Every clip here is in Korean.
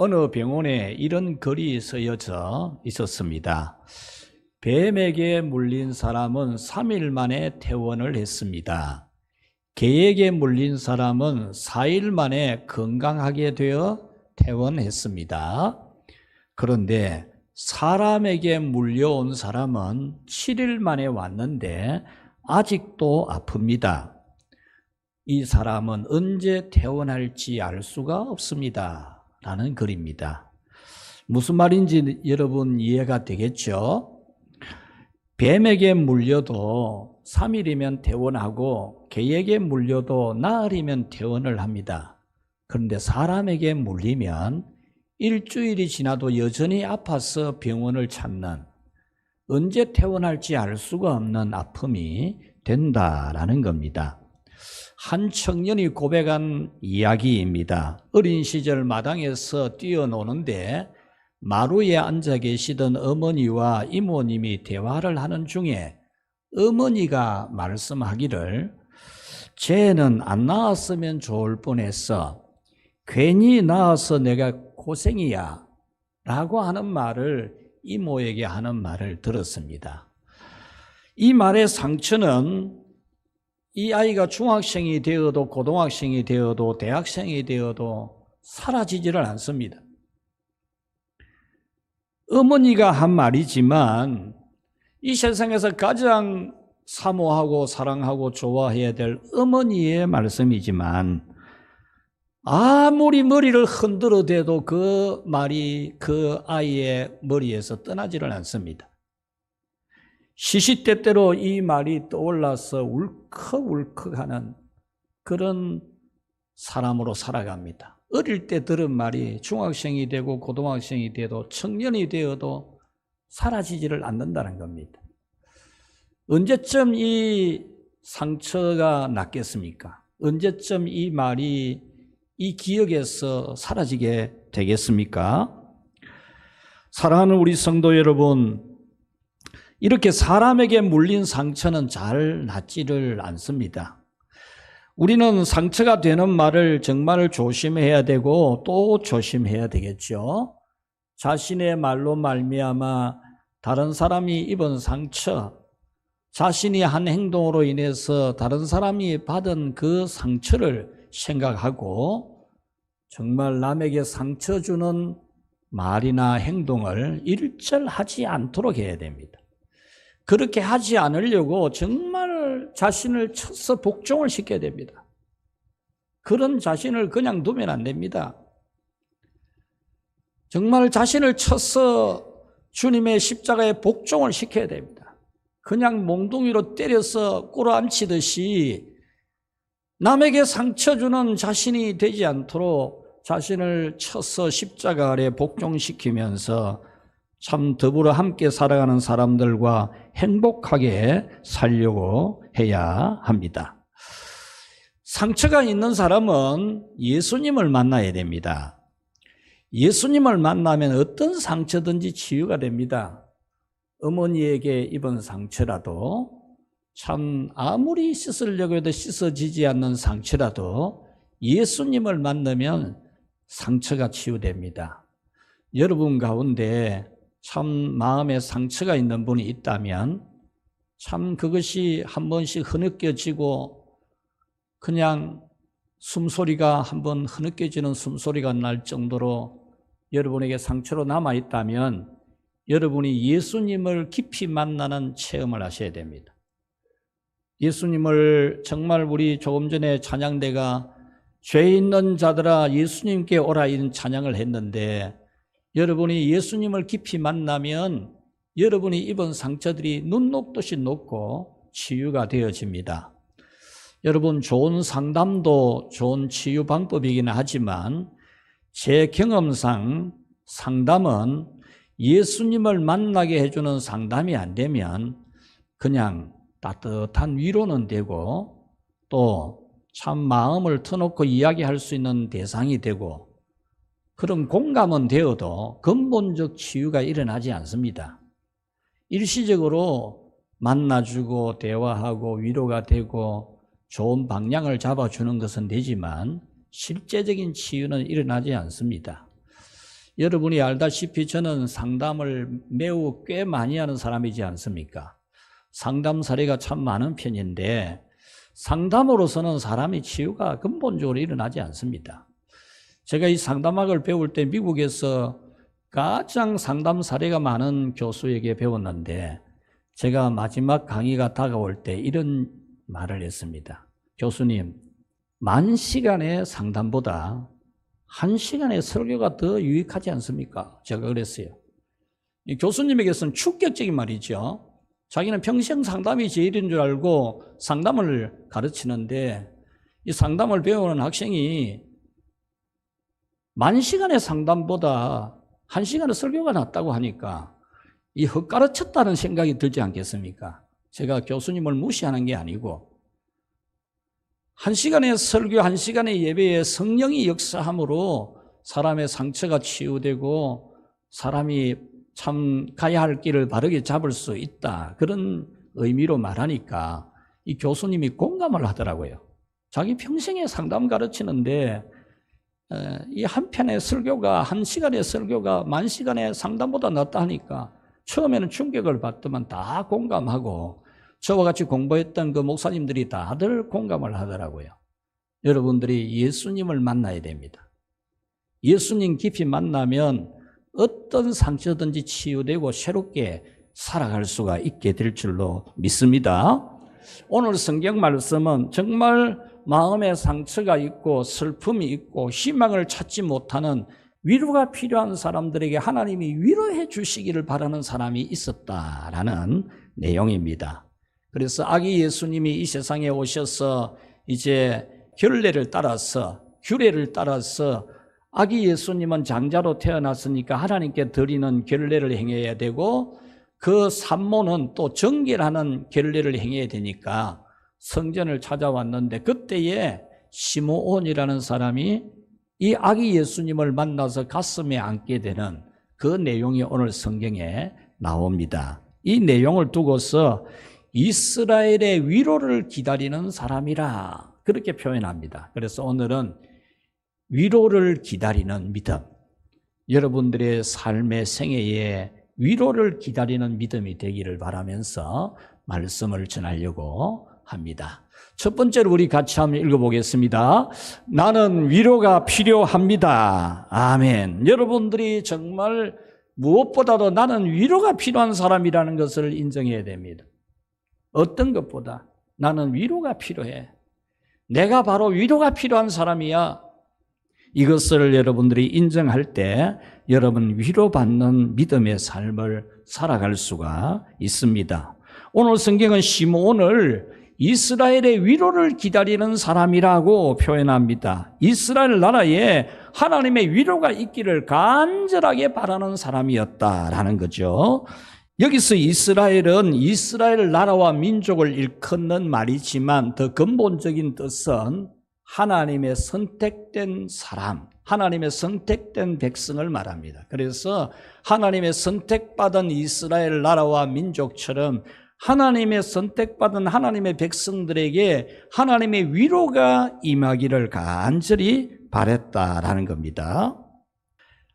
어느 병원에 이런 글이 쓰여져 있었습니다. 뱀에게 물린 사람은 3일 만에 퇴원을 했습니다. 개에게 물린 사람은 4일 만에 건강하게 되어 퇴원했습니다. 그런데 사람에게 물려온 사람은 7일 만에 왔는데 아직도 아픕니다. 이 사람은 언제 퇴원할지 알 수가 없습니다. 라는 글입니다. 무슨 말인지 여러분 이해가 되겠죠? 뱀에게 물려도 3일이면 퇴원하고 개에게 물려도 나흘이면 퇴원을 합니다. 그런데 사람에게 물리면 일주일이 지나도 여전히 아파서 병원을 찾는, 언제 퇴원할지 알 수가 없는 아픔이 된다라는 겁니다. 한 청년이 고백한 이야기입니다. 어린 시절 마당에서 뛰어노는데 마루에 앉아 계시던 어머니와 이모님이 대화를 하는 중에 어머니가 말씀하기를 쟤는 안 낳았으면 좋을 뻔했어. 괜히 낳아서 내가 고생이야. 라고 하는 말을 이모에게 하는 말을 들었습니다. 이 말의 상처는 이 아이가 중학생이 되어도 고등학생이 되어도 대학생이 되어도 사라지지를 않습니다. 어머니가 한 말이지만 이 세상에서 가장 사모하고 사랑하고 좋아해야 될 어머니의 말씀이지만 아무리 머리를 흔들어대도 그 말이 그 아이의 머리에서 떠나지를 않습니다. 시시때때로 이 말이 떠올라서 울컥울컥하는 그런 사람으로 살아갑니다. 어릴 때 들은 말이 중학생이 되고 고등학생이 돼도 청년이 되어도 사라지지를 않는다는 겁니다. 언제쯤 이 상처가 낫겠습니까? 언제쯤 이 말이 이 기억에서 사라지게 되겠습니까? 사랑하는 우리 성도 여러분, 이렇게 사람에게 물린 상처는 잘 낫지를 않습니다. 우리는 상처가 되는 말을 정말 조심해야 되고 또 조심해야 되겠죠. 자신의 말로 말미암아 다른 사람이 입은 상처, 자신이 한 행동으로 인해서 다른 사람이 받은 그 상처를 생각하고 정말 남에게 상처 주는 말이나 행동을 일절하지 않도록 해야 됩니다. 그렇게 하지 않으려고 정말 자신을 쳐서 복종을 시켜야 됩니다. 그런 자신을 그냥 두면 안 됩니다. 정말 자신을 쳐서 주님의 십자가에 복종을 시켜야 됩니다. 그냥 몽둥이로 때려서 꿇어앉히듯이 남에게 상처 주는 자신이 되지 않도록 자신을 쳐서 십자가 아래 복종시키면서 참 더불어 함께 살아가는 사람들과 행복하게 살려고 해야 합니다. 상처가 있는 사람은 예수님을 만나야 됩니다. 예수님을 만나면 어떤 상처든지 치유가 됩니다. 어머니에게 입은 상처라도 참 아무리 씻으려고 해도 씻어지지 않는 상처라도 예수님을 만나면 상처가 치유됩니다. 여러분 가운데 참 마음에 상처가 있는 분이 있다면 참 그것이 한 번씩 흐느껴지고 그냥 숨소리가 한번 흐느껴지는 숨소리가 날 정도로 여러분에게 상처로 남아있다면 여러분이 예수님을 깊이 만나는 체험을 하셔야 됩니다. 예수님을 정말 우리 조금 전에 찬양대가 죄 있는 자들아 예수님께 오라 이런 찬양을 했는데 여러분이 예수님을 깊이 만나면 여러분이 입은 상처들이 눈 녹듯이 녹고 치유가 되어집니다. 여러분 좋은 상담도 좋은 치유 방법이긴 하지만 제 경험상 상담은 예수님을 만나게 해주는 상담이 안 되면 그냥 따뜻한 위로는 되고 또 참 마음을 터놓고 이야기할 수 있는 대상이 되고 그런 공감은 되어도 근본적 치유가 일어나지 않습니다. 일시적으로 만나주고 대화하고 위로가 되고 좋은 방향을 잡아주는 것은 되지만 실제적인 치유는 일어나지 않습니다. 여러분이 알다시피 저는 상담을 매우 꽤 많이 하는 사람이지 않습니까? 상담 사례가 참 많은 편인데 상담으로서는 사람의 치유가 근본적으로 일어나지 않습니다. 제가 이 상담학을 배울 때 미국에서 가장 상담 사례가 많은 교수에게 배웠는데 제가 마지막 강의가 다가올 때 이런 말을 했습니다. 교수님, 10,000시간의 상담보다 1시간의 설교가 더 유익하지 않습니까? 제가 그랬어요. 이 교수님에게서는 충격적인 말이죠. 자기는 평생 상담이 제일인 줄 알고 상담을 가르치는데 이 상담을 배우는 학생이 10,000시간의 상담보다 1시간의 설교가 낫다고 하니까 이 헛가르쳤다는 생각이 들지 않겠습니까? 제가 교수님을 무시하는 게 아니고 1시간의 설교, 1시간의 예배에 성령이 역사함으로 사람의 상처가 치유되고 사람이 참 가야 할 길을 바르게 잡을 수 있다. 그런 의미로 말하니까 이 교수님이 공감을 하더라고요. 자기 평생에 상담 가르치는데 이 한 편의 설교가 1시간의 설교가 10,000시간의 상담보다 낫다 하니까 처음에는 충격을 받더만 다 공감하고 저와 같이 공부했던 그 목사님들이 다들 공감을 하더라고요. 여러분들이 예수님을 만나야 됩니다. 예수님 깊이 만나면 어떤 상처든지 치유되고 새롭게 살아갈 수가 있게 될 줄로 믿습니다. 오늘 성경 말씀은 정말 마음에 상처가 있고 슬픔이 있고 희망을 찾지 못하는 위로가 필요한 사람들에게 하나님이 위로해 주시기를 바라는 사람이 있었다라는 내용입니다. 그래서 아기 예수님이 이 세상에 오셔서 이제 규례를 따라서 아기 예수님은 장자로 태어났으니까 하나님께 드리는 결례를 행해야 되고 그 산모는 또 정결하는 결례를 행해야 되니까 성전을 찾아왔는데 그때에 시므온이라는 사람이 이 아기 예수님을 만나서 가슴에 안게 되는 그 내용이 오늘 성경에 나옵니다. 이 내용을 두고서 이스라엘의 위로를 기다리는 사람이라 그렇게 표현합니다. 그래서 오늘은 위로를 기다리는 믿음, 여러분들의 삶의 생애에 위로를 기다리는 믿음이 되기를 바라면서 말씀을 전하려고 합니다. 첫 번째로 우리 같이 한번 읽어보겠습니다. 나는 위로가 필요합니다. 아멘. 여러분들이 정말 무엇보다도 나는 위로가 필요한 사람이라는 것을 인정해야 됩니다. 어떤 것보다 나는 위로가 필요해. 내가 바로 위로가 필요한 사람이야. 이것을 여러분들이 인정할 때 여러분 위로받는 믿음의 삶을 살아갈 수가 있습니다. 오늘 성경은 시므온을 이스라엘의 위로를 기다리는 사람이라고 표현합니다. 이스라엘 나라에 하나님의 위로가 있기를 간절하게 바라는 사람이었다라는 거죠. 여기서 이스라엘은 이스라엘 나라와 민족을 일컫는 말이지만 더 근본적인 뜻은 하나님의 선택된 사람, 하나님의 선택된 백성을 말합니다. 그래서 하나님의 선택받은 이스라엘 나라와 민족처럼 하나님의 선택받은 하나님의 백성들에게 하나님의 위로가 임하기를 간절히 바랬다라는 겁니다.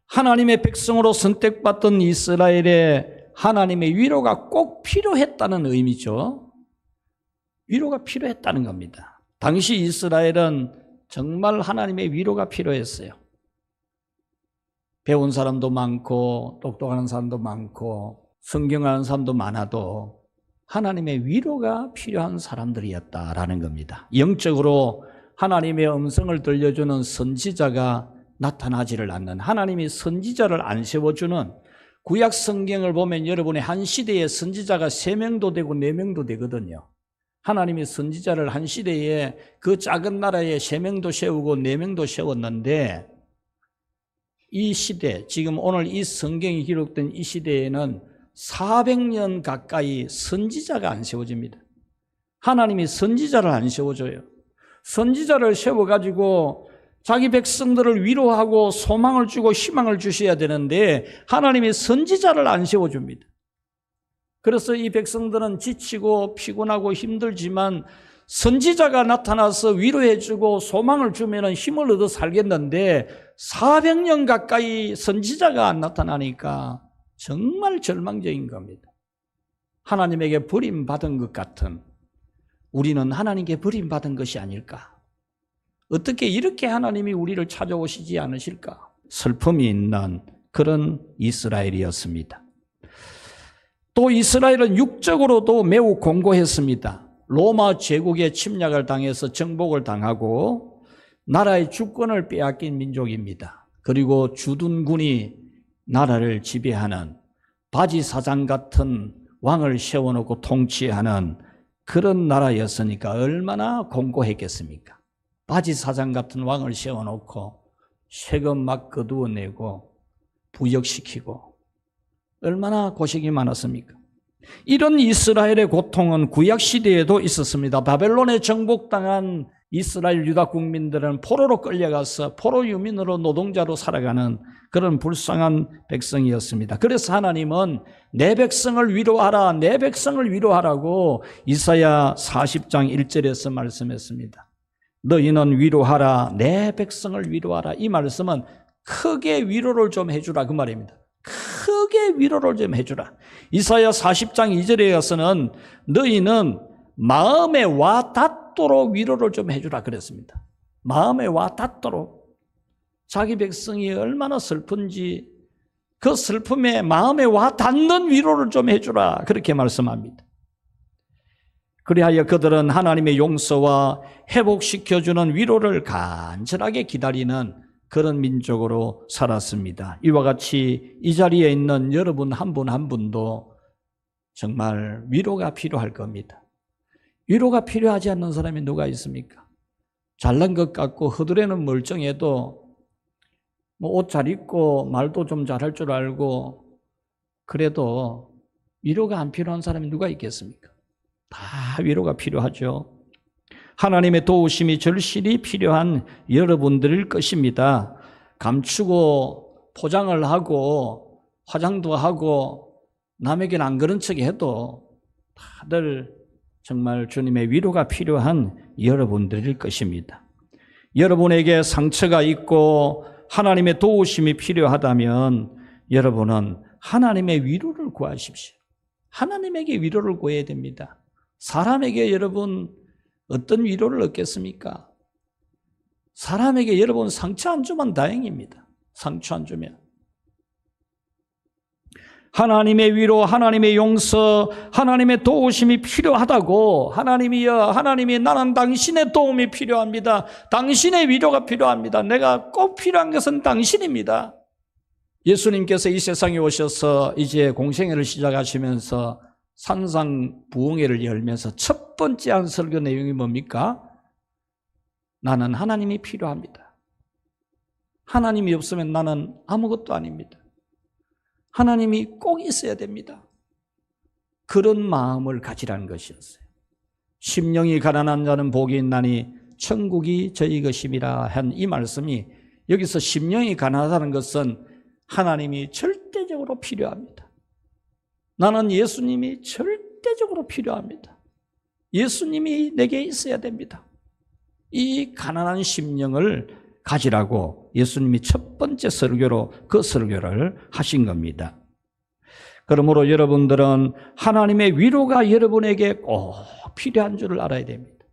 하나님의 백성으로 선택받던 이스라엘에 하나님의 위로가 꼭 필요했다는 의미죠. 위로가 필요했다는 겁니다. 당시 이스라엘은 정말 하나님의 위로가 필요했어요. 배운 사람도 많고 똑똑한 사람도 많고 성경하는 사람도 많아도 하나님의 위로가 필요한 사람들이었다라는 겁니다. 영적으로 하나님의 음성을 들려주는 선지자가 나타나지를 않는, 하나님이 선지자를 안 세워주는, 구약 성경을 보면 여러분의 한 시대에 선지자가 3명도 되고 4명도 되거든요. 하나님이 선지자를 한 시대에 그 작은 나라에 3명도 세우고 4명도 세웠는데 이 시대, 지금 오늘 이 성경이 기록된 이 시대에는 400년 가까이 선지자가 안 세워집니다. 하나님이 선지자를 안 세워줘요. 선지자를 세워가지고 자기 백성들을 위로하고 소망을 주고 희망을 주셔야 되는데 하나님이 선지자를 안 세워줍니다. 그래서 이 백성들은 지치고 피곤하고 힘들지만 선지자가 나타나서 위로해주고 소망을 주면 힘을 얻어 살겠는데 400년 가까이 선지자가 안 나타나니까 정말 절망적인 겁니다. 하나님에게 버림받은 것 같은, 우리는 하나님께 버림받은 것이 아닐까? 어떻게 이렇게 하나님이 우리를 찾아오시지 않으실까? 슬픔이 있는 그런 이스라엘이었습니다. 또 이스라엘은 육적으로도 매우 공고했습니다. 로마 제국의 침략을 당해서 정복을 당하고 나라의 주권을 빼앗긴 민족입니다. 그리고 주둔군이 나라를 지배하는 바지사장 같은 왕을 세워놓고 통치하는 그런 나라였으니까 얼마나 공고했겠습니까? 바지사장 같은 왕을 세워놓고 세금 막 거두어내고 부역시키고 얼마나 고생이 많았습니까? 이런 이스라엘의 고통은 구약시대에도 있었습니다. 바벨론에 정복당한 이스라엘 유다 국민들은 포로로 끌려가서 포로 유민으로 노동자로 살아가는 그런 불쌍한 백성이었습니다. 그래서 하나님은 내 백성을 위로하라, 내 백성을 위로하라고 이사야 40장 1절에서 말씀했습니다. 너희는 위로하라, 내 백성을 위로하라. 이 말씀은 크게 위로를 좀 해주라 그 말입니다. 크게 위로를 좀 해주라. 이사야 40장 2절에 가서는 너희는 마음에 와 닿도록 위로를 좀 해주라 그랬습니다. 마음에 와 닿도록. 자기 백성이 얼마나 슬픈지 그 슬픔에 마음에 와 닿는 위로를 좀 해주라 그렇게 말씀합니다. 그리하여 그들은 하나님의 용서와 회복시켜주는 위로를 간절하게 기다리는 그런 민족으로 살았습니다. 이와 같이 이 자리에 있는 여러분 한 분 한 분도 정말 위로가 필요할 겁니다. 위로가 필요하지 않는 사람이 누가 있습니까? 잘난 것 같고 허드레는 멀쩡해도 뭐 옷 잘 입고 말도 좀 잘할 줄 알고 그래도 위로가 안 필요한 사람이 누가 있겠습니까? 다 위로가 필요하죠. 하나님의 도우심이 절실히 필요한 여러분들일 것입니다. 감추고 포장을 하고 화장도 하고 남에게는 안 그런 척 해도 다들 정말 주님의 위로가 필요한 여러분들일 것입니다. 여러분에게 상처가 있고 하나님의 도우심이 필요하다면 여러분은 하나님의 위로를 구하십시오. 하나님에게 위로를 구해야 됩니다. 사람에게 여러분 어떤 위로를 얻겠습니까? 사람에게 여러분 상처 안 주면 다행입니다. 상처 안 주면. 하나님의 위로, 하나님의 용서, 하나님의 도우심이 필요하다고 하나님이여, 하나님이 나는 당신의 도움이 필요합니다. 당신의 위로가 필요합니다. 내가 꼭 필요한 것은 당신입니다. 예수님께서 이 세상에 오셔서 이제 공생애를 시작하시면서 산상부흥회를 열면서 첫 번째 한 설교 내용이 뭡니까? 나는 하나님이 필요합니다. 하나님이 없으면 나는 아무것도 아닙니다. 하나님이 꼭 있어야 됩니다. 그런 마음을 가지라는 것이었어요. 심령이 가난한 자는 복이 있나니 천국이 저희 것임이라 한 이 말씀이 여기서 심령이 가난하다는 것은 하나님이 절대적으로 필요합니다. 나는 예수님이 절대적으로 필요합니다. 예수님이 내게 있어야 됩니다. 이 가난한 심령을 가지라고 예수님이 첫 번째 설교로 그 설교를 하신 겁니다. 그러므로 여러분들은 하나님의 위로가 여러분에게 꼭 필요한 줄을 알아야 됩니다.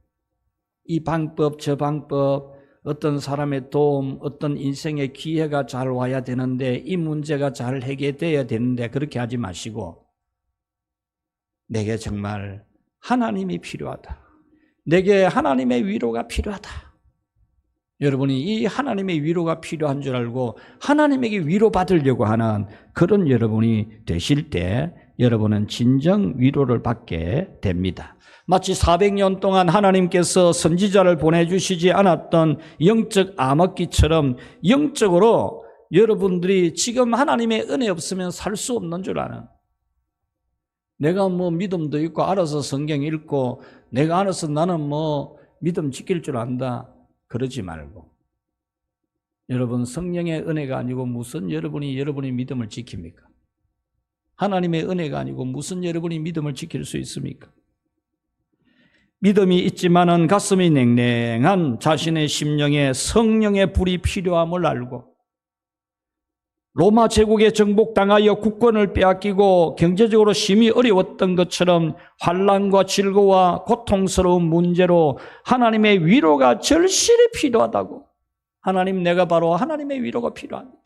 이 방법 저 방법 어떤 사람의 도움 어떤 인생의 기회가 잘 와야 되는데 이 문제가 잘 해결돼야 되는데 그렇게 하지 마시고 내게 정말 하나님이 필요하다. 내게 하나님의 위로가 필요하다. 여러분이 이 하나님의 위로가 필요한 줄 알고 하나님에게 위로받으려고 하는 그런 여러분이 되실 때 여러분은 진정 위로를 받게 됩니다. 마치 400년 동안 하나님께서 선지자를 보내주시지 않았던 영적 암흑기처럼 영적으로 여러분들이 지금 하나님의 은혜 없으면 살 수 없는 줄 아는, 내가 뭐 믿음도 있고 알아서 성경 읽고 내가 알아서 나는 뭐 믿음 지킬 줄 안다 그러지 말고, 여러분 성령의 은혜가 아니고 무슨 여러분이 믿음을 지킵니까? 하나님의 은혜가 아니고 무슨 여러분이 믿음을 지킬 수 있습니까? 믿음이 있지만은 가슴이 냉랭한 자신의 심령에 성령의 불이 필요함을 알고 로마 제국에 정복당하여 국권을 빼앗기고 경제적으로 심히 어려웠던 것처럼 환난과 질고와 고통스러운 문제로 하나님의 위로가 절실히 필요하다고. 하나님, 내가 바로 하나님의 위로가 필요합니다.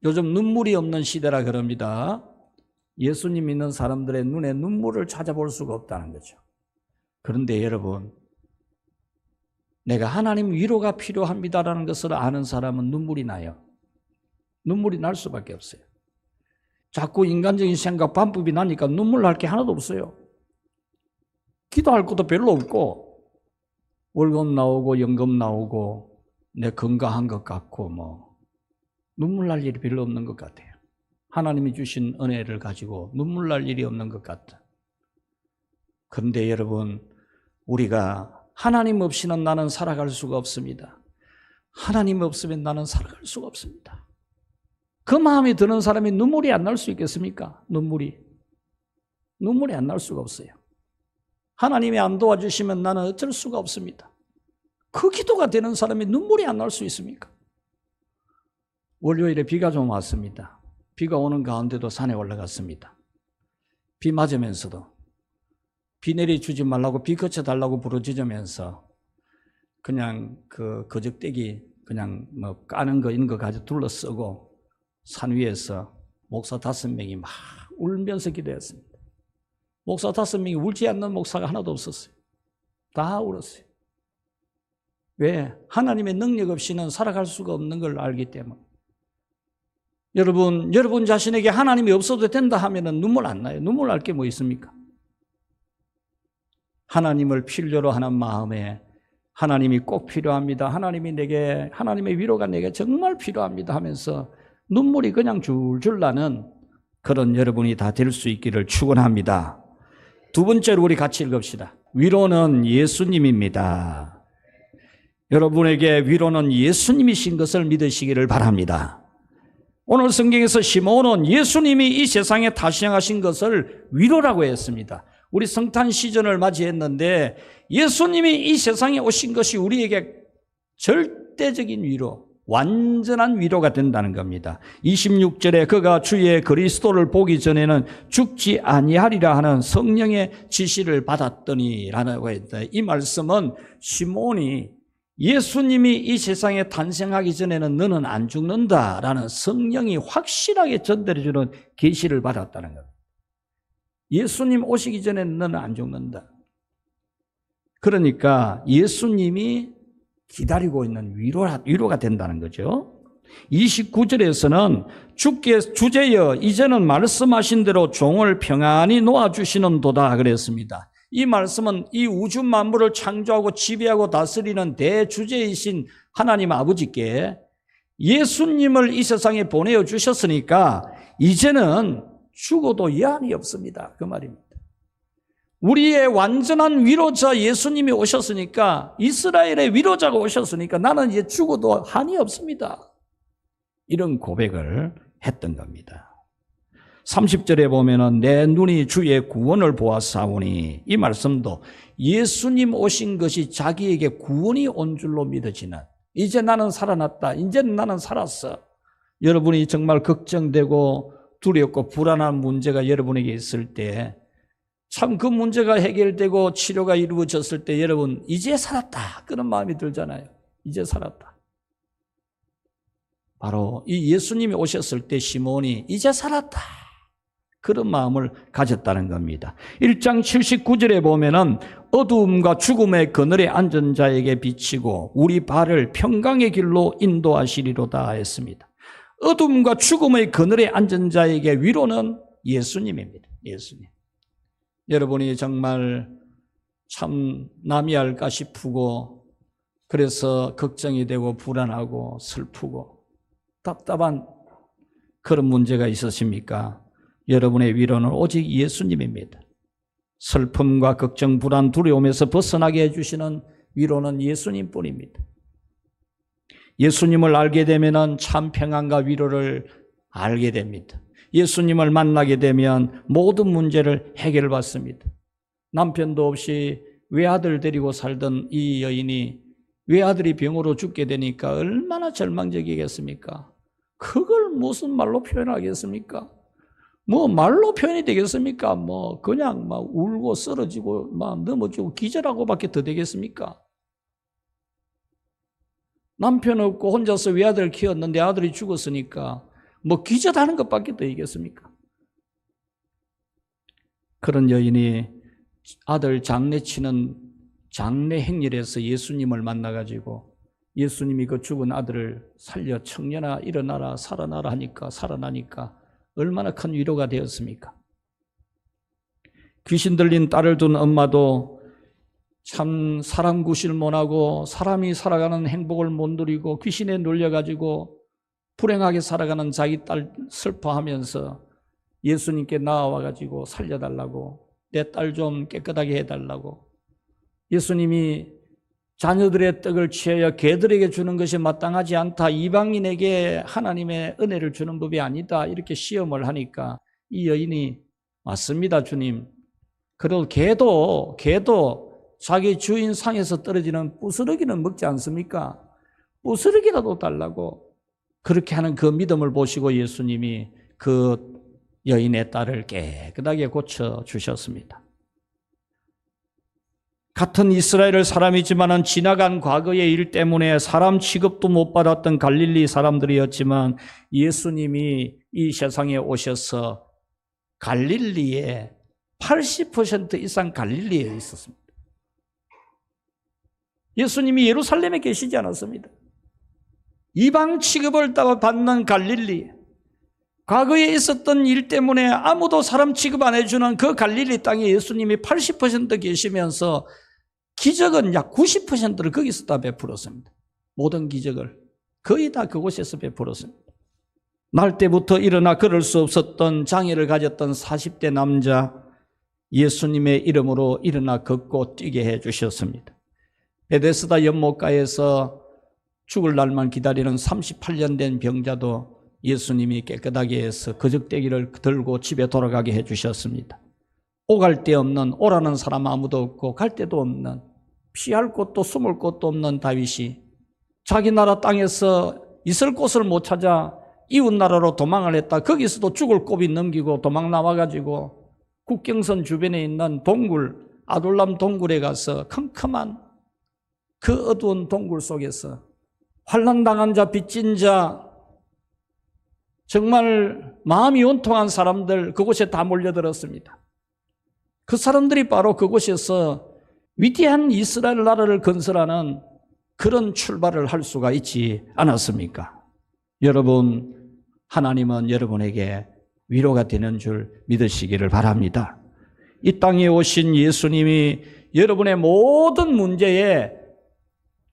요즘 눈물이 없는 시대라 그럽니다. 예수님 믿는 사람들의 눈에 눈물을 찾아볼 수가 없다는 거죠. 그런데 여러분, 내가 하나님 위로가 필요합니다라는 것을 아는 사람은 눈물이 나요. 눈물이 날 수밖에 없어요. 자꾸 인간적인 생각, 반법이 나니까 눈물 날 게 하나도 없어요. 기도할 것도 별로 없고, 월급 나오고 연금 나오고 내 건강한 것 같고 눈물 날 일이 별로 없는 것 같아요. 하나님이 주신 은혜를 가지고 눈물 날 일이 없는 것 같다. 그런데 여러분, 우리가 하나님 없이는 나는 살아갈 수가 없습니다. 하나님 없으면 나는 살아갈 수가 없습니다. 그 마음이 드는 사람이 눈물이 안 날 수 있겠습니까? 눈물이 안 날 수가 없어요. 하나님이 안 도와주시면 나는 어쩔 수가 없습니다. 그 기도가 되는 사람이 눈물이 안 날 수 있습니까? 월요일에 비가 좀 왔습니다. 비가 오는 가운데도 산에 올라갔습니다. 비 맞으면서도 비 내려주지 말라고 비 그쳐달라고 부르짖으면서 그냥 그 거적대기 그냥 까는 거 이런 거 가지고 둘러쓰고 산 위에서 목사 5명이 막 울면서 기도했습니다. 목사 5명이 울지 않는 목사가 하나도 없었어요. 다 울었어요. 왜? 하나님의 능력 없이는 살아갈 수가 없는 걸 알기 때문에. 여러분 자신에게 하나님이 없어도 된다 하면은 눈물 안 나요. 눈물 날 게 뭐 있습니까? 하나님을 필요로 하는 마음에 하나님이 꼭 필요합니다. 하나님의 위로가 내게 정말 필요합니다 하면서 눈물이 그냥 줄줄 나는 그런 여러분이 다 될 수 있기를 축원합니다. 두 번째로 우리 같이 읽읍시다. 위로는 예수님입니다. 여러분에게 위로는 예수님이신 것을 믿으시기를 바랍니다. 오늘 성경에서 시몬은 예수님이 이 세상에 타시하신 것을 위로라고 했습니다. 우리 성탄 시즌을 맞이했는데 예수님이 이 세상에 오신 것이 우리에게 절대적인 위로, 완전한 위로가 된다는 겁니다. 26절에 그가 주의 그리스도를 보기 전에는 죽지 아니하리라 하는 성령의 지시를 받았더니라고 했다. 이 말씀은 시몬이 예수님이 이 세상에 탄생하기 전에는 너는 안 죽는다라는 성령이 확실하게 전달해주는 계시를 받았다는 겁니다. 예수님 오시기 전에는 너는 안 죽는다. 그러니까 예수님이 기다리고 있는 위로가 된다는 거죠. 29절에서는 주께 주제여 이제는 말씀하신 대로 종을 평안히 놓아주시는 도다 그랬습니다. 이 말씀은 이 우주 만물을 창조하고 지배하고 다스리는 대주제이신 하나님 아버지께 예수님을 이 세상에 보내어 주셨으니까 이제는 죽어도 여한이 없습니다. 그 말입니다. 우리의 완전한 위로자 예수님이 오셨으니까, 이스라엘의 위로자가 오셨으니까 나는 이제 죽어도 한이 없습니다. 이런 고백을 했던 겁니다. 30절에 보면은 내 눈이 주의 구원을 보았사오니, 이 말씀도 예수님 오신 것이 자기에게 구원이 온 줄로 믿어지는, 이제 나는 살아났다, 이제는 나는 살았어. 여러분이 정말 걱정되고 두렵고 불안한 문제가 여러분에게 있을 때, 참 그 문제가 해결되고 치료가 이루어졌을 때 여러분 이제 살았다 그런 마음이 들잖아요. 이제 살았다. 바로 이 예수님이 오셨을 때 시몬이 이제 살았다 그런 마음을 가졌다는 겁니다. 1장 79절에 보면은 어두움과 죽음의 그늘에 앉은 자에게 비치고 우리 발을 평강의 길로 인도하시리로다 했습니다. 어둠과 죽음의 그늘에 앉은 자에게 위로는 예수님입니다. 예수님. 여러분이 정말 참 남이 할까 싶고 그래서 걱정이 되고 불안하고 슬프고 답답한 그런 문제가 있으십니까? 여러분의 위로는 오직 예수님입니다. 슬픔과 걱정, 불안, 두려움에서 벗어나게 해주시는 위로는 예수님뿐입니다. 예수님을 알게 되면 참 평안과 위로를 알게 됩니다. 예수님을 만나게 되면 모든 문제를 해결받습니다. 남편도 없이 외아들 데리고 살던 이 여인이 외아들이 병으로 죽게 되니까 얼마나 절망적이겠습니까? 그걸 무슨 말로 표현하겠습니까? 뭐 말로 표현이 되겠습니까? 뭐 그냥 막 울고 쓰러지고 막 넘어지고 기절하고밖에 더 되겠습니까? 남편 없고 혼자서 외아들을 키웠는데 아들이 죽었으니까 뭐 기절하는 것밖에 더 되겠습니까? 그런 여인이 아들 장례치는 장례 행렬에서 예수님을 만나가지고 예수님이 그 죽은 아들을 살려 청년아 일어나라 살아나라 하니까 살아나니까 얼마나 큰 위로가 되었습니까? 귀신 들린 딸을 둔 엄마도 참 사람 구실 못하고 사람이 살아가는 행복을 못 누리고 귀신에 눌려가지고 불행하게 살아가는 자기 딸 슬퍼하면서 예수님께 나와가지고 살려달라고 내 딸 좀 깨끗하게 해달라고 예수님이 자녀들의 떡을 취하여 개들에게 주는 것이 마땅하지 않다. 이방인에게 하나님의 은혜를 주는 법이 아니다. 이렇게 시험을 하니까 이 여인이 맞습니다, 주님. 그래도 개도 자기 주인 상에서 떨어지는 부스러기는 먹지 않습니까? 부스러기라도 달라고 그렇게 하는 그 믿음을 보시고 예수님이 그 여인의 딸을 깨끗하게 고쳐주셨습니다. 같은 이스라엘 사람이지만 지나간 과거의 일 때문에 사람 취급도 못 받았던 갈릴리 사람들이었지만 예수님이 이 세상에 오셔서 갈릴리에 80% 이상 갈릴리에 있었습니다. 예수님이 예루살렘에 계시지 않았습니다. 이방 취급을 받는 갈릴리, 과거에 있었던 일 때문에 아무도 사람 취급 안 해주는 그 갈릴리 땅에 예수님이 80% 계시면서 기적은 약 90%를 거기서 다 베풀었습니다. 모든 기적을 거의 다 그곳에서 베풀었습니다. 날 때부터 일어나 걸을 수 없었던 장애를 가졌던 40대 남자 예수님의 이름으로 일어나 걷고 뛰게 해주셨습니다. 베데스다 연못가에서 죽을 날만 기다리는 38년 된 병자도 예수님이 깨끗하게 해서 거적대기를 들고 집에 돌아가게 해주셨습니다. 오갈 데 없는, 오라는 사람 아무도 없고 갈 데도 없는, 피할 곳도 숨을 곳도 없는 다윗이 자기 나라 땅에서 있을 곳을 못 찾아 이웃 나라로 도망을 했다. 거기서도 죽을 고비 넘기고 도망 나와가지고 국경선 주변에 있는 동굴, 아둘람 동굴에 가서 컴컴한 그 어두운 동굴 속에서 환난당한 자, 빚진 자, 정말 마음이 온통한 사람들 그곳에 다 몰려들었습니다. 그 사람들이 바로 그곳에서 위대한 이스라엘 나라를 건설하는 그런 출발을 할 수가 있지 않았습니까? 여러분, 하나님은 여러분에게 위로가 되는 줄 믿으시기를 바랍니다. 이 땅에 오신 예수님이 여러분의 모든 문제에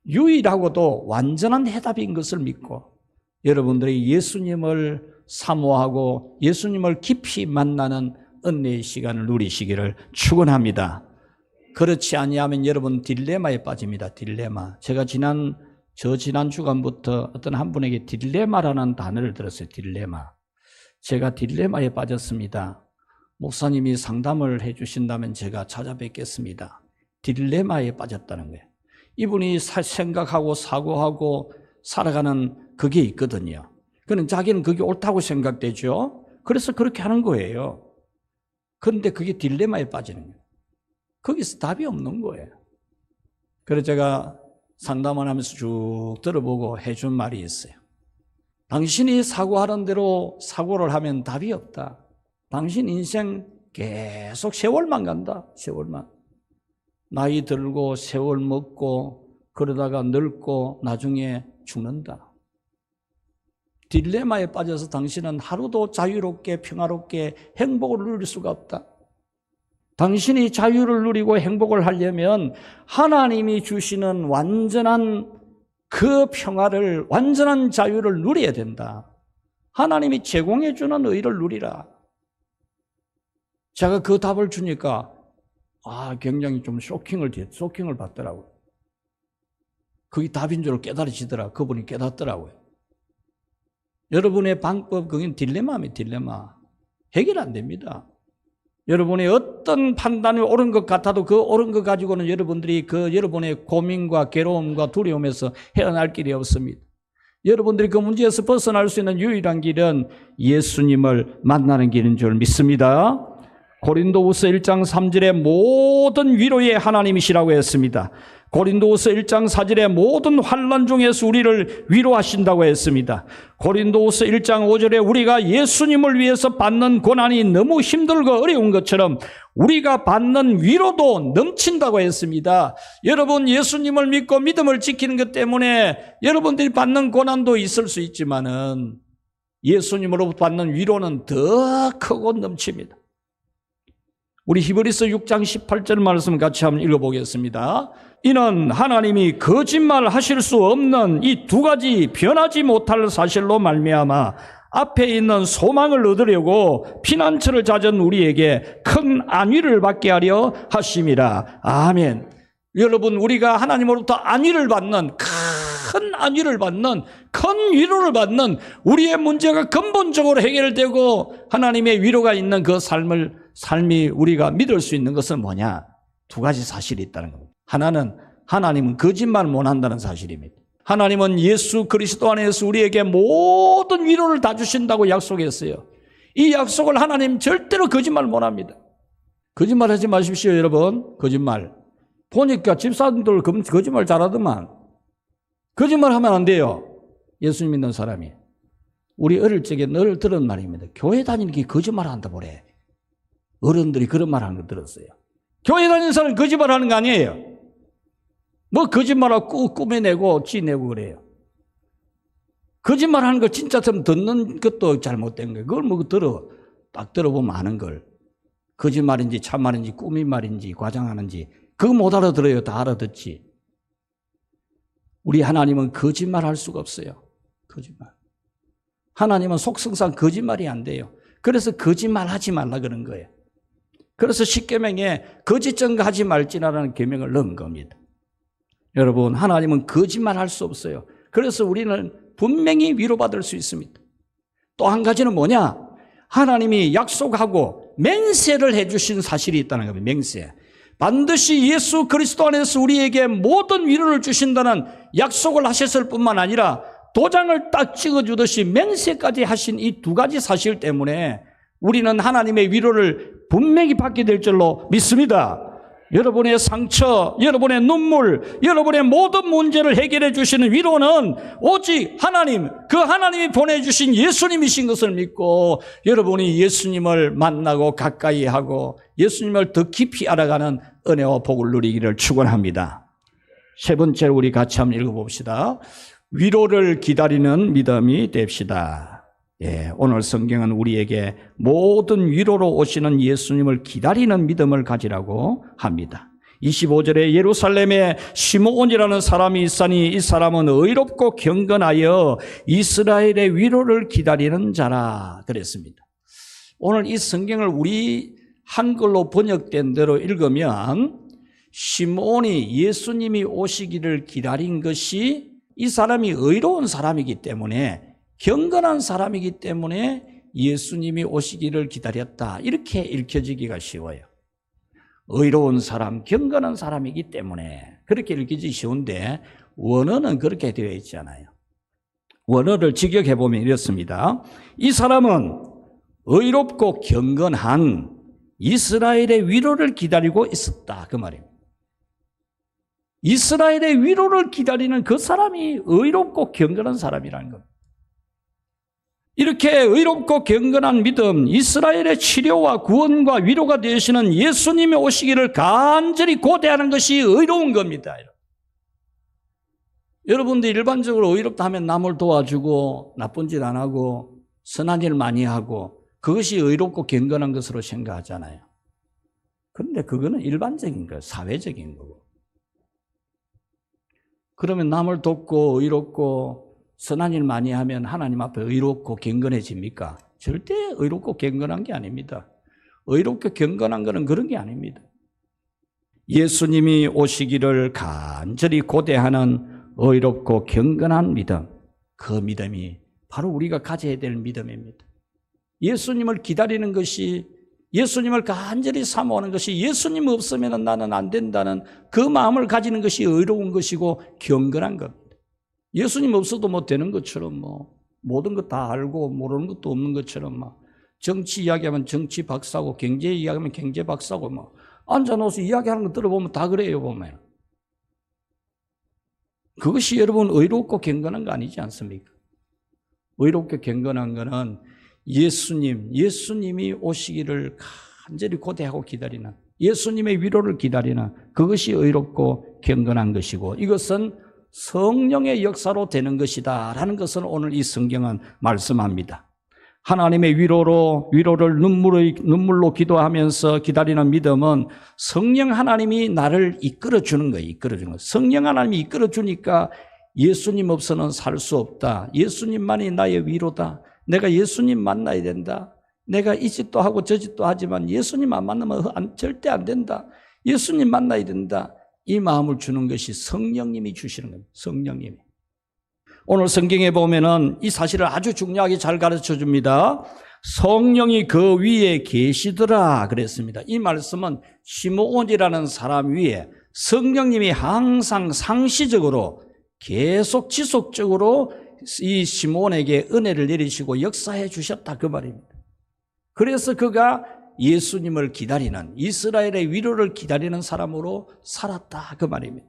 유일하고도 완전한 해답인 것을 믿고 여러분들이 예수님을 사모하고 예수님을 깊이 만나는 은혜의 시간을 누리시기를 축원합니다. 그렇지 아니하면 여러분 딜레마에 빠집니다. 딜레마. 제가 지난 주간부터 어떤 한 분에게 딜레마라는 단어를 들었어요. 딜레마. 제가 딜레마에 빠졌습니다. 목사님이 상담을 해주신다면 제가 찾아뵙겠습니다. 딜레마에 빠졌다는 거예요. 이분이 생각하고 사고하고 살아가는 그게 있거든요. 그는 자기는 그게 옳다고 생각되죠. 그래서 그렇게 하는 거예요. 그런데 그게 딜레마에 빠지는 거예요. 거기서 답이 없는 거예요. 그래서 제가 상담을 하면서 쭉 들어보고 해준 말이 있어요. 당신이 사고하는 대로 사고를 하면 답이 없다. 당신 인생 계속 세월만 간다. 세월만. 나이 들고 세월 먹고 그러다가 늙고 나중에 죽는다. 딜레마에 빠져서 당신은 하루도 자유롭게 평화롭게 행복을 누릴 수가 없다. 당신이 자유를 누리고 행복을 하려면 하나님이 주시는 완전한 그 평화를, 완전한 자유를 누려야 된다. 하나님이 제공해 주는 의를 누리라. 제가 그 답을 주니까 굉장히 좀 쇼킹을 받더라고요. 그게 답인 줄 깨달으시더라. 그분이 깨닫더라고요. 여러분의 방법, 그건 딜레마입니다. 딜레마. 해결 안 됩니다. 여러분의 어떤 판단이 옳은 것 같아도 그 옳은 것 가지고는 여러분들이 그 여러분의 고민과 괴로움과 두려움에서 헤어날 길이 없습니다. 여러분들이 그 문제에서 벗어날 수 있는 유일한 길은 예수님을 만나는 길인 줄 믿습니다. 고린도후서 1장 3절에 모든 위로의 하나님이시라고 했습니다. 고린도후서 1장 4절에 모든 환난 중에서 우리를 위로하신다고 했습니다. 고린도후서 1장 5절에 우리가 예수님을 위해서 받는 고난이 너무 힘들고 어려운 것처럼 우리가 받는 위로도 넘친다고 했습니다. 여러분, 예수님을 믿고 믿음을 지키는 것 때문에 여러분들이 받는 고난도 있을 수 있지만은 예수님으로부터 받는 위로는 더 크고 넘칩니다. 우리 히브리서 6장 18절 말씀 같이 한번 읽어보겠습니다. 이는 하나님이 거짓말하실 수 없는 이 두 가지 변하지 못할 사실로 말미암아 앞에 있는 소망을 얻으려고 피난처를 찾은 우리에게 큰 안위를 받게 하려 하심이라. 아멘. 여러분, 우리가 하나님으로부터 안위를 받는, 큰 안위를 받는, 큰 위로를 받는, 우리의 문제가 근본적으로 해결되고 하나님의 위로가 있는 그 삶이 우리가 믿을 수 있는 것은 뭐냐? 두 가지 사실이 있다는 겁니다. 하나는 하나님은 거짓말 못 한다는 사실입니다. 하나님은 예수 그리스도 안에서 우리에게 모든 위로를 다 주신다고 약속했어요. 이 약속을 하나님 절대로 거짓말 못 합니다. 거짓말하지 마십시오, 여러분. 거짓말. 보니까 집사님들 거짓말 잘하더만. 거짓말하면 안 돼요. 예수 믿는 사람이. 우리 어릴 적에 늘 들은 말입니다. 교회 다니는 게 거짓말한다 보래. 어른들이 그런 말 하는 거 들었어요. 교회 다니는 사람은 거짓말하는 거 아니에요. 뭐 거짓말하고 꾸며내고 지내고 그래요. 거짓말하는 거 진짜 좀 듣는 것도 잘못된 거예요. 그걸 뭐 딱 들어보면 아는 걸. 거짓말인지 참말인지 꾸민 말인지 과장하는지 그거 못 알아들어요. 다 알아듣지. 우리 하나님은 거짓말할 수가 없어요. 거짓말. 하나님은 속성상 거짓말이 안 돼요. 그래서 거짓말하지 말라 그런 거예요. 그래서 십계명에 거짓 증거하지 말지라는 계명을 넣은 겁니다. 여러분, 하나님은 거짓말할 수 없어요. 그래서 우리는 분명히 위로받을 수 있습니다. 또 한 가지는 뭐냐? 하나님이 약속하고 맹세를 해주신 사실이 있다는 겁니다. 맹세. 반드시 예수 그리스도 안에서 우리에게 모든 위로를 주신다는 약속을 하셨을 뿐만 아니라 도장을 딱 찍어주듯이 맹세까지 하신 이 두 가지 사실 때문에 우리는 하나님의 위로를 분명히 받게 될 줄로 믿습니다. 여러분의 상처, 여러분의 눈물, 여러분의 모든 문제를 해결해 주시는 위로는 오직 하나님, 그 하나님이 보내주신 예수님이신 것을 믿고 여러분이 예수님을 만나고 가까이 하고 예수님을 더 깊이 알아가는 은혜와 복을 누리기를 축원합니다. 세 번째로 우리 같이 한번 읽어봅시다. 위로를 기다리는 믿음이 됩시다. 오늘 성경은 우리에게 모든 위로로 오시는 예수님을 기다리는 믿음을 가지라고 합니다. 25절에 예루살렘에 시므온이라는 사람이 있으니 이 사람은 의롭고 경건하여 이스라엘의 위로를 기다리는 자라 그랬습니다. 오늘 이 성경을 우리 한글로 번역된 대로 읽으면 시므온이 예수님이 오시기를 기다린 것이 이 사람이 의로운 사람이기 때문에 경건한 사람이기 때문에 예수님이 오시기를 기다렸다. 이렇게 읽혀지기가 쉬워요. 의로운 사람, 경건한 사람이기 때문에 그렇게 읽히기 쉬운데 원어는 그렇게 되어 있지 않아요. 원어를 직역해보면 이렇습니다. 이 사람은 의롭고 경건한 이스라엘의 위로를 기다리고 있었다. 그 말입니다. 이스라엘의 위로를 기다리는 그 사람이 의롭고 경건한 사람이라는 겁니다. 이렇게 의롭고 경건한 믿음, 이스라엘의 치료와 구원과 위로가 되시는 예수님이 오시기를 간절히 고대하는 것이 의로운 겁니다. 여러분들 일반적으로 의롭다 하면 남을 도와주고 나쁜 짓 안 하고 선한 일 많이 하고 그것이 의롭고 경건한 것으로 생각하잖아요. 그런데 그거는 일반적인 거예요. 사회적인 거고. 그러면 남을 돕고 의롭고 선한 일 많이 하면 하나님 앞에 의롭고 경건해집니까? 절대 의롭고 경건한 게 아닙니다. 의롭고 경건한 것은 그런 게 아닙니다. 예수님이 오시기를 간절히 고대하는 의롭고 경건한 믿음, 그 믿음이 바로 우리가 가져야 될 믿음입니다. 예수님을 기다리는 것이 예수님을 간절히 사모하는 것이 예수님 없으면 나는 안 된다는 그 마음을 가지는 것이 의로운 것이고 경건한 겁니다. 예수님 없어도 뭐 되는 것처럼 뭐 모든 것 다 알고 모르는 것도 없는 것처럼 막 정치 이야기하면 정치 박사고 경제 이야기하면 경제 박사고 뭐 앉아놓아서 이야기하는 거 들어보면 다 그래요 보면. 그것이 여러분 의롭고 경건한 거 아니지 않습니까? 의롭고 경건한 거는 예수님이 오시기를 간절히 고대하고 기다리는 예수님의 위로를 기다리는 그것이 의롭고 경건한 것이고 이것은 성령의 역사로 되는 것이다 라는 것은 오늘 이 성경은 말씀합니다. 하나님의 위로를 눈물로 기도하면서 기다리는 믿음은 성령 하나님이 나를 이끌어주는 거예요. 성령 하나님이 이끌어주니까 예수님 없어는 살 수 없다. 예수님만이 나의 위로다. 내가 예수님 만나야 된다. 내가 이 짓도 하고 저 짓도 하지만 예수님 안 만나면 절대 안 된다. 예수님 만나야 된다. 이 마음을 주는 것이 성령님이 주시는 겁니다. 성령님이. 오늘 성경에 보면은 이 사실을 아주 중요하게 잘 가르쳐 줍니다. 성령이 그 위에 계시더라 그랬습니다. 이 말씀은 시므온이라는 사람 위에 성령님이 항상 상시적으로 계속 지속적으로 이 시므온에게 은혜를 내리시고 역사해 주셨다 그 말입니다. 그래서 그가 예수님을 기다리는 이스라엘의 위로를 기다리는 사람으로 살았다 그 말입니다.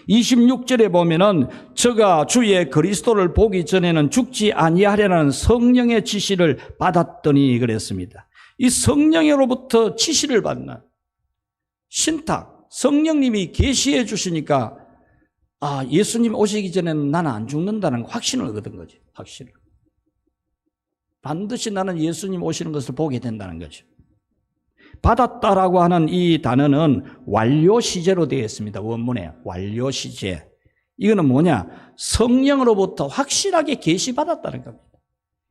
26절에 보면은 저가 주의 그리스도를 보기 전에는 죽지 아니하려는 성령의 지시를 받았더니 그랬습니다. 이 성령으로부터 지시를 받는 신탁, 성령님이 계시해 주시니까 예수님 오시기 전에는 나는 안 죽는다는 확신을 얻은 거지. 확신을. 반드시 나는 예수님 오시는 것을 보게 된다는 거죠. 받았다라고 하는 이 단어는 완료 시제로 되어 있습니다. 원문에 완료 시제. 이거는 뭐냐? 성령으로부터 확실하게 계시받았다는 겁니다.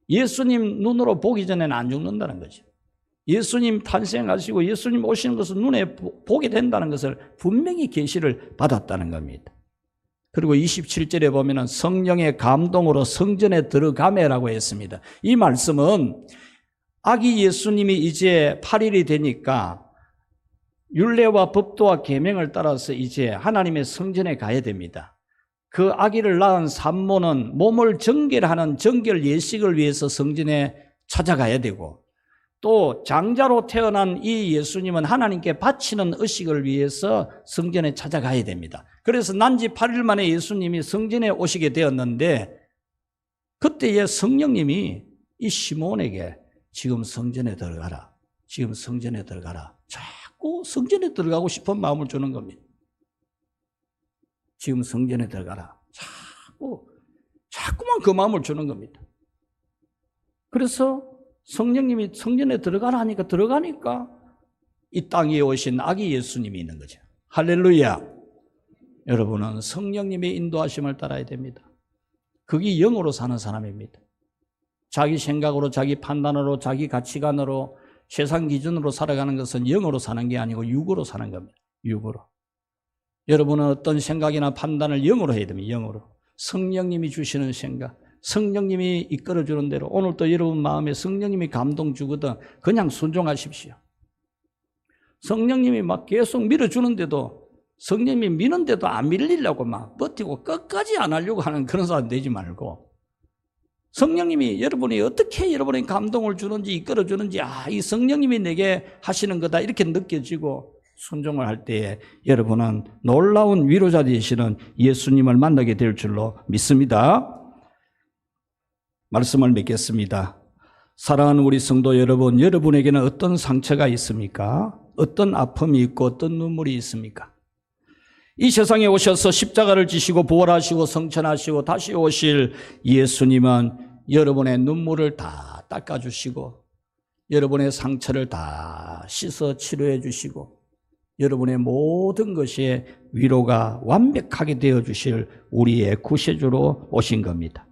예수님 눈으로 보기 전에는 안 죽는다는 거죠. 예수님 탄생하시고 예수님 오시는 것을 눈에 보게 된다는 것을 분명히 계시를 받았다는 겁니다. 그리고 27절에 보면은 성령의 감동으로 성전에 들어가매라고 했습니다. 이 말씀은 아기 예수님이 이제 8일이 되니까 율례와 법도와 계명을 따라서 이제 하나님의 성전에 가야 됩니다. 그 아기를 낳은 산모는 몸을 정결하는 정결 예식을 위해서 성전에 찾아가야 되고 또 장자로 태어난 이 예수님은 하나님께 바치는 의식을 위해서 성전에 찾아가야 됩니다. 그래서 난지 8일 만에 예수님이 성전에 오시게 되었는데 그때에 성령님이 이 시몬에게 지금 성전에 들어가라. 지금 성전에 들어가라. 자꾸 성전에 들어가고 싶은 마음을 주는 겁니다. 지금 성전에 들어가라. 자꾸만 그 마음을 주는 겁니다. 그래서 성령님이 성전에 들어가라 하니까 들어가니까 이 땅에 오신 아기 예수님이 있는 거죠. 할렐루야. 여러분은 성령님의 인도하심을 따라야 됩니다. 그게 영으로 사는 사람입니다. 자기 생각으로, 자기 판단으로, 자기 가치관으로, 세상 기준으로 살아가는 것은 영으로 사는 게 아니고 육으로 사는 겁니다. 육으로. 여러분은 어떤 생각이나 판단을 영으로 해야 됩니다. 영으로. 성령님이 주시는 생각, 성령님이 이끌어주는 대로 오늘도 여러분 마음에 성령님이 감동 주거든 그냥 순종하십시오. 성령님이 막 계속 밀어주는데도 성령님이 미는데도 안 밀리려고 막 버티고 끝까지 안 하려고 하는 그런 사람 되지 말고 성령님이 여러분이 어떻게 여러분의 감동을 주는지 이끌어주는지 이 성령님이 내게 하시는 거다 이렇게 느껴지고 순종을 할 때에 여러분은 놀라운 위로자 되시는 예수님을 만나게 될 줄로 믿습니다. 말씀을 맺겠습니다. 사랑하는 우리 성도 여러분, 여러분에게는 어떤 상처가 있습니까? 어떤 아픔이 있고 어떤 눈물이 있습니까? 이 세상에 오셔서 십자가를 지시고 부활하시고 성천하시고 다시 오실 예수님은 여러분의 눈물을 다 닦아주시고 여러분의 상처를 다 씻어 치료해 주시고 여러분의 모든 것에 위로가 완벽하게 되어주실 우리의 구세주로 오신 겁니다.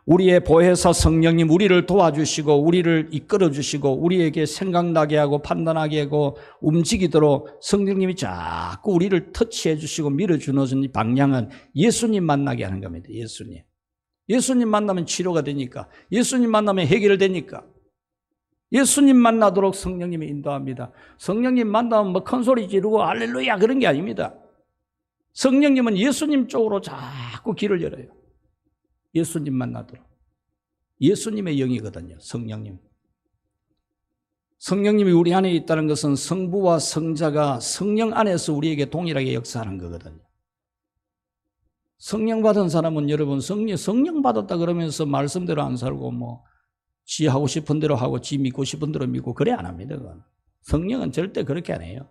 우리의 보혜사 성령님 우리를 도와주시고 우리를 이끌어주시고 우리에게 생각나게 하고 판단하게 하고 움직이도록 성령님이 자꾸 우리를 터치해 주시고 밀어주는 방향은 예수님 만나게 하는 겁니다. 예수님 만나면 치료가 되니까 예수님 만나면 해결되니까 예수님 만나도록 성령님이 인도합니다. 성령님 만나면 뭐 큰 소리 지르고 할렐루야 그런 게 아닙니다. 성령님은 예수님 쪽으로 자꾸 길을 열어요. 예수님 만나도록. 예수님의 영이거든요. 성령님. 성령님이 우리 안에 있다는 것은 성부와 성자가 성령 안에서 우리에게 동일하게 역사하는 거거든요. 성령 받은 사람은 여러분 성령 받았다 그러면서 말씀대로 안 살고 뭐 지 하고 싶은 대로 하고 지 믿고 싶은 대로 믿고 그래 안 합니다. 그건. 성령은 절대 그렇게 안 해요.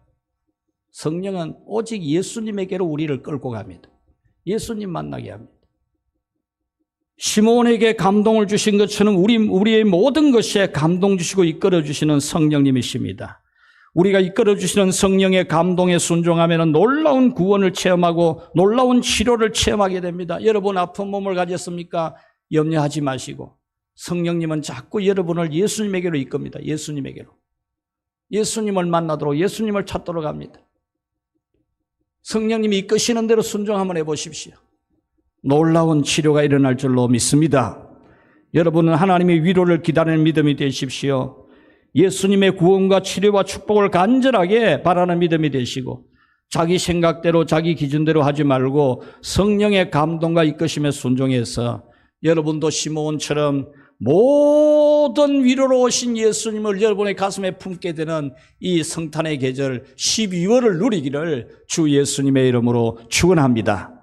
성령은 오직 예수님에게로 우리를 끌고 갑니다. 예수님 만나게 합니다. 시몬에게 감동을 주신 것처럼 우리의 모든 것에 감동 주시고 이끌어 주시는 성령님이십니다. 우리가 이끌어 주시는 성령의 감동에 순종하면 놀라운 구원을 체험하고 놀라운 치료를 체험하게 됩니다. 여러분 아픈 몸을 가졌습니까? 염려하지 마시고 성령님은 자꾸 여러분을 예수님에게로 이끕니다. 예수님에게로. 예수님을 만나도록 예수님을 찾도록 합니다. 성령님이 이끄시는 대로 순종 한번 해보십시오. 놀라운 치료가 일어날 줄로 믿습니다. 여러분은 하나님의 위로를 기다리는 믿음이 되십시오. 예수님의 구원과 치료와 축복을 간절하게 바라는 믿음이 되시고 자기 생각대로 자기 기준대로 하지 말고 성령의 감동과 이끄심에 순종해서 여러분도 시몬처럼 모든 위로로 오신 예수님을 여러분의 가슴에 품게 되는 이 성탄의 계절 12월을 누리기를 주 예수님의 이름으로 축원합니다.